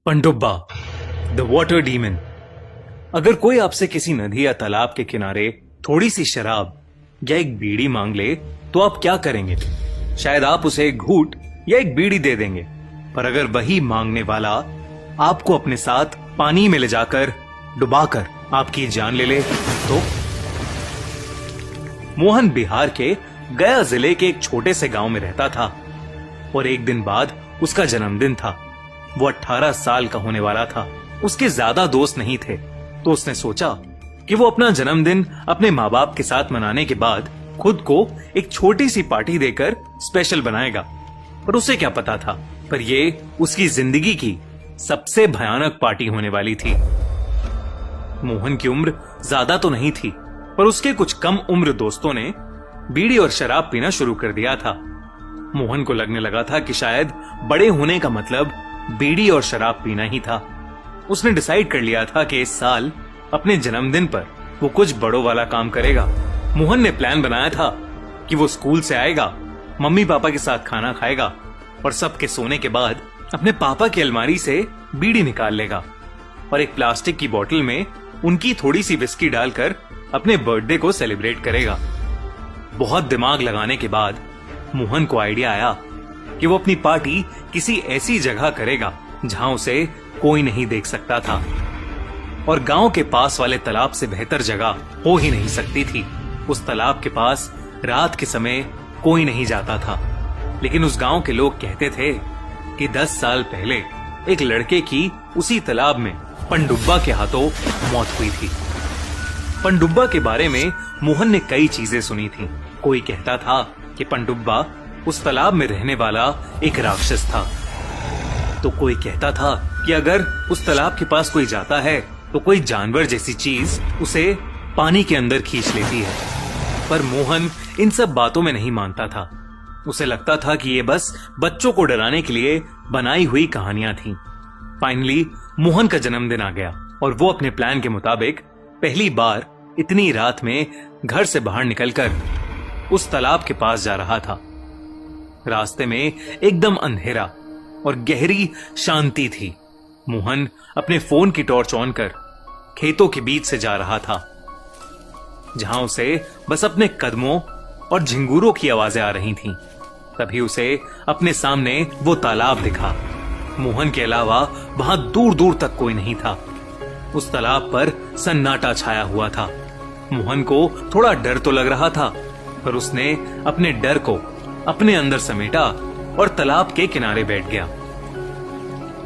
पनडुब्बा, the water demon. अगर कोई आपसे किसी नदी या तालाब के किनारे थोड़ी सी शराब या एक बीड़ी मांग ले तो आप क्या करेंगे? शायद आप उसे एक घूंट या एक बीड़ी दे देंगे, पर अगर वही मांगने वाला आपको अपने साथ पानी में ले जाकर डुबाकर आपकी जान ले ले तो? मोहन बिहार के गया जिले के एक छोटे से गांव में रहता था और एक दिन बाद उसका जन्मदिन था। वो 18 साल का होने वाला था। उसके ज्यादा दोस्त नहीं थे, तो उसने सोचा कि वो अपना जन्मदिन अपने माँ बाप के साथ मनाने के बाद खुद को एक छोटी सी पार्टी देकर स्पेशल बनाएगा। पर उसे क्या पता था, पर ये उसकी जिंदगी की सबसे भयानक पार्टी होने वाली थी। मोहन की उम्र ज्यादा तो नहीं थी, पर उसके कुछ कम उम्र दोस्तों ने बीड़ी और शराब पीना शुरू कर दिया था। मोहन को लगने लगा था कि शायद बड़े होने का मतलब बीड़ी और शराब पीना ही था। उसने डिसाइड कर लिया था कि इस साल अपने जन्मदिन पर वो कुछ बड़ों वाला काम करेगा। मोहन ने प्लान बनाया था कि वो स्कूल से आएगा, मम्मी पापा के साथ खाना खाएगा और सबके सोने के बाद अपने पापा की अलमारी से बीड़ी निकाल लेगा और एक प्लास्टिक की बोतल में उनकी थोड़ी सी विस्की डालकर अपने बर्थडे को सेलिब्रेट करेगा। बहुत दिमाग लगाने के बाद मोहन को आइडिया आया कि वो अपनी पार्टी किसी ऐसी जगह करेगा जहां उसे कोई नहीं देख सकता था, और गांव के पास वाले तालाब से बेहतर जगह हो ही नहीं सकती थी। उस तालाब के पास रात के समय कोई नहीं जाता था, लेकिन उस गांव के लोग कहते थे कि 10 साल पहले एक लड़के की उसी तालाब में पनडुब्बा के हाथों मौत हुई थी। पनडुब्बा के बारे में मोहन ने कई चीजें सुनी थी। कोई कहता था कि पनडुब्बा उस तालाब में रहने वाला एक राक्षस था, तो कोई कहता था कि अगर उस तालाब के पास कोई जाता है तो कोई जानवर जैसी चीज उसे पानी के अंदर खींच लेती है। पर मोहन इन सब बातों में नहीं मानता था। उसे लगता था कि ये बस बच्चों को डराने के लिए बनाई हुई कहानियां थीं। फाइनली मोहन का जन्मदिन आ गया और वो अपने प्लान के मुताबिक पहली बार इतनी रात में घर से बाहर निकलकर उस तालाब के पास जा रहा था। रास्ते में एकदम अंधेरा और गहरी शांति थी। मोहन अपने फोन की टॉर्च ऑन कर खेतों के बीच से जा रहा था, जहां उसे बस अपने कदमों और झिंगुरों की आवाजें आ रही थीं। तभी उसे अपने सामने वो तालाब दिखा। मोहन के अलावा वहां दूर दूर तक कोई नहीं था। उस तालाब पर सन्नाटा छाया हुआ था। मोहन को थोड़ा डर तो लग रहा था, पर उसने अपने डर को अपने अंदर समेटा और तालाब के किनारे बैठ गया।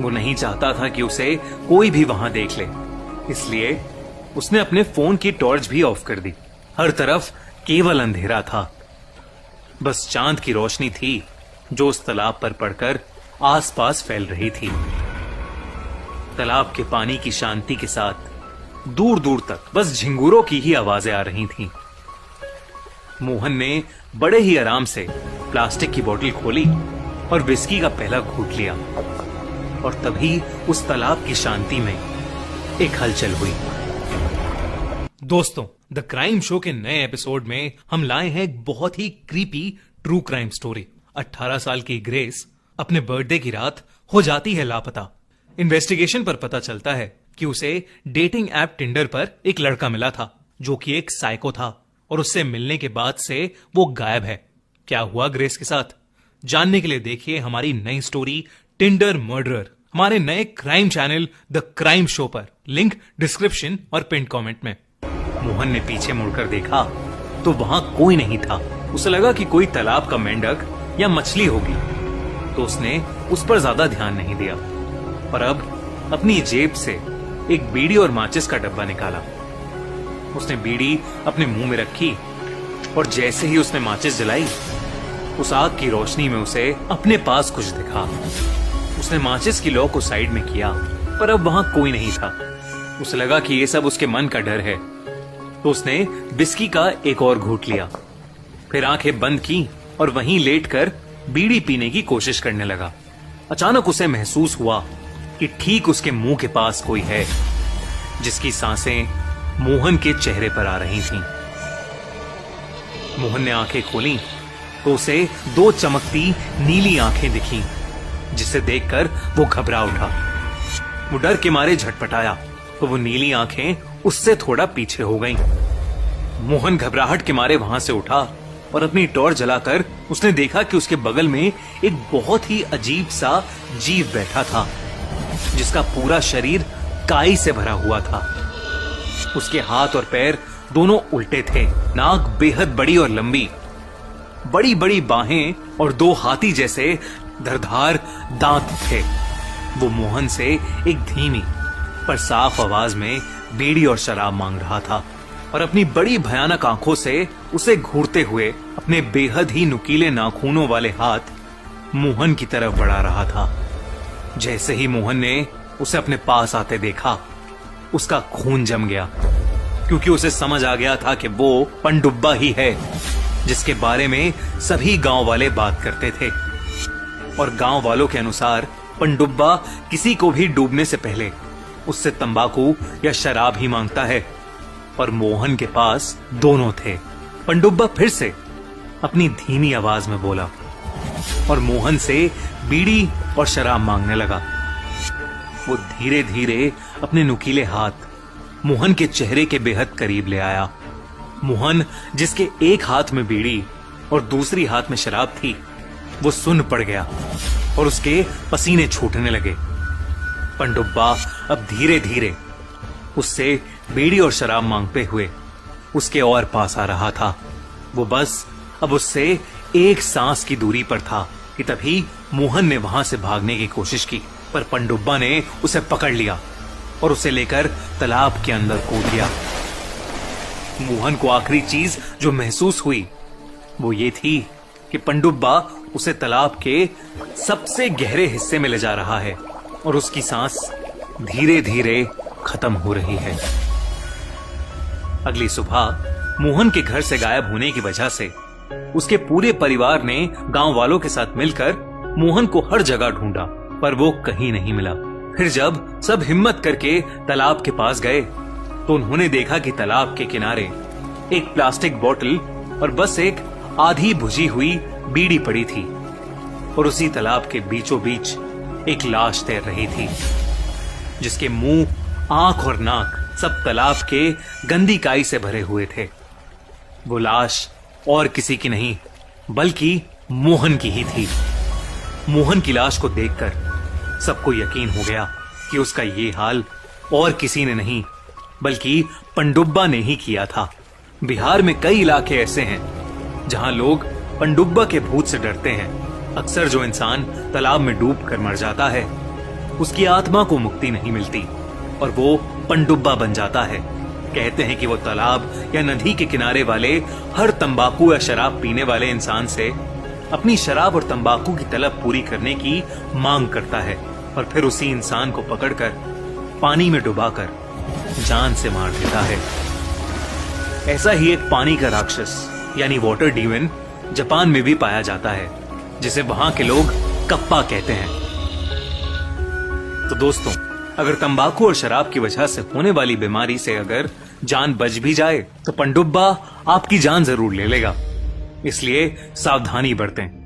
वो नहीं चाहता था कि उसे कोई भी वहां देख ले, इसलिए उसने अपने फोन की टॉर्च भी ऑफ कर दी। हर तरफ केवल अंधेरा था, बस चांद की रोशनी थी जो उस तालाब पर पड़कर आसपास फैल रही थी। तालाब के पानी की शांति के साथ दूर दूर तक बस झिंगुरों की ही आवाजें आ रही थीं। मोहन ने बड़े ही आराम से प्लास्टिक की बोतल खोली और विस्की का पहला घूंट लिया, और तभी उस तालाब की शांति में एक हलचल हुई। दोस्तों, द क्राइम शो के नए एपिसोड में हम लाए हैं एक बहुत ही क्रीपी ट्रू क्राइम स्टोरी। 18 साल की ग्रेस अपने बर्थडे की रात हो जाती है लापता। इन्वेस्टिगेशन पर पता चलता है कि उसे डेटिंग ऐप टिंडर पर एक लड़का मिला था जो कि एक साइको था, और उससे मिलने के बाद से वो गायब है। क्या हुआ ग्रेस के साथ, जानने के लिए देखिए हमारी नई स्टोरी टिंडर मर्डरर हमारे नए crime channel the crime show पर। लिंक डिस्क्रिप्शन और पिन कमेंट में। मोहन ने पीछे मुड़कर देखा तो वहां कोई नहीं था। उसे लगा कि कोई तालाब का मेंढक या मछली होगी, तो उसने उस पर ज्यादा ध्यान नहीं दिया, और अब अपनी जेब से एक बीड़ी और माचिस का डब्बा निकाला। उसने बीड़ी अपने मुंह में रखी और जैसे ही उसने माचिस जलाई, उस आग की रोशनी में उसे अपने पास कुछ दिखा। उसने माचिस की लौ को साइड में किया, पर अब वहां कोई नहीं था। उसे लगा कि ये सब उसके मन का डर है, तो उसने विस्की का एक और घूंट लिया, फिर आंखें बंद की और वहीं लेटकर बीड़ी पीने की कोशिश करने लगा। अचानक उसे महसूस हुआ कि ठीक उसके मुंह के पास कोई है, जिसकी सांसें मोहन के चेहरे पर आ रही थीं। मोहन ने आंखें खोली तो उसे 2 चमकती नीली आंखें दिखीं, जिसे देखकर वो घबरा उठा। वो डर के मारे झटपटाया तो वो नीली आंखें उससे थोड़ा पीछे हो गईं। मोहन घबराहट के मारे वहां से उठा और अपनी टॉर्च जलाकर उसने देखा कि उसके बगल में एक बहुत ही अजीब सा जीव बैठा था, जिसका पूरा शरीर काई से भरा हुआ था। उसके हाथ और पैर दोनों उल्टे थे, नाक बेहद बड़ी और लंबी, बड़ी बड़ी बाहें और 2 हाथी जैसे धारदार दांत थे। वो मोहन से एक धीमी पर साफ आवाज में बीड़ी और शराब मांग रहा था और अपनी बड़ी भयानक आंखों से उसे घूरते हुए अपने बेहद ही नुकीले नाखूनों वाले हाथ मोहन की तरफ बढ़ा रहा था। जैसे ही मोहन ने उसे अपने पास आते देखा, उसका खून जम गया, क्योंकि उसे समझ आ गया था कि वो पनडुब्बा ही है जिसके बारे में सभी गांव वाले बात करते थे। और गांव वालों के अनुसार पनडुब्बा किसी को भी डूबने से पहले उससे तंबाकू या शराब ही मांगता है, और मोहन के पास दोनों थे। पनडुब्बा फिर से अपनी धीमी आवाज में बोला और मोहन से बीड़ी और शराब मांगने लगा। वो धीरे धीरे अपने नुकीले हाथ मोहन के चेहरे के बेहद करीब ले आया। मोहन, जिसके एक हाथ में बीड़ी और दूसरी हाथ में शराब थी, वो सुन्न पड़ गया और उसके पसीने छूटने लगे। पनडुब्बा अब धीरे धीरे उससे बीड़ी और शराब मांगते हुए उसके और पास आ रहा था। वो बस अब उससे एक सांस की दूरी पर था कि तभी मोहन ने वहां से भागने की कोशिश की, पर पनडुब्बा ने उसे पकड़ लिया और उसे लेकर तालाब के अंदर कूद दिया। मोहन को आखिरी चीज जो महसूस हुई वो ये थी कि पनडुब्बा उसे तालाब के सबसे गहरे हिस्से में ले जा रहा है और उसकी सांस धीरे धीरे खत्म हो रही है। अगली सुबह मोहन के घर से गायब होने की वजह से उसके पूरे परिवार ने गांव वालों के साथ मिलकर मोहन को हर जगह ढूंढा, पर वो कहीं नहीं मिला। फिर जब सब हिम्मत करके तालाब के पास गए तो उन्होंने देखा कि तालाब के किनारे एक प्लास्टिक बोतल और बस एक आधी बुझी हुई बीड़ी पड़ी थी, और उसी तालाब के बीचों बीच एक लाश तैर रही थी, जिसके मुंह, आंख और नाक सब तालाब के गंदी काई से भरे हुए थे। वो लाश और किसी की नहीं बल्कि मोहन की ही थी। मोहन की लाश को देखकर सबको यकीन हो गया कि उसका ये हाल और किसी ने नहीं बल्कि पनडुब्बा ने ही किया था। बिहार में कई इलाके ऐसे हैं जहां लोग पनडुब्बा के भूत से डरते हैं। अक्सर जो इंसान तालाब में डूब कर मर जाता है, उसकी आत्मा को मुक्ति नहीं मिलती और वो पनडुब्बा बन जाता है। कहते हैं कि वो तालाब या नदी के किनारे वाले हर तंबाकू या शराब पीने वाले इंसान से अपनी शराब और तंबाकू की तलब पूरी करने की मांग करता है और फिर उसी इंसान को पकड़कर पानी में डुबाकर जान से मार देता है। ऐसा ही एक पानी का राक्षस यानी वाटर डीमन जापान में भी पाया जाता है, जिसे वहां के लोग कप्पा कहते हैं। तो दोस्तों, अगर तंबाकू और शराब की वजह से होने वाली बीमारी से अगर जान बच भी जाए तो पनडुब्बा आपकी जान जरूर ले लेगा, इसलिए सावधानी बरतें।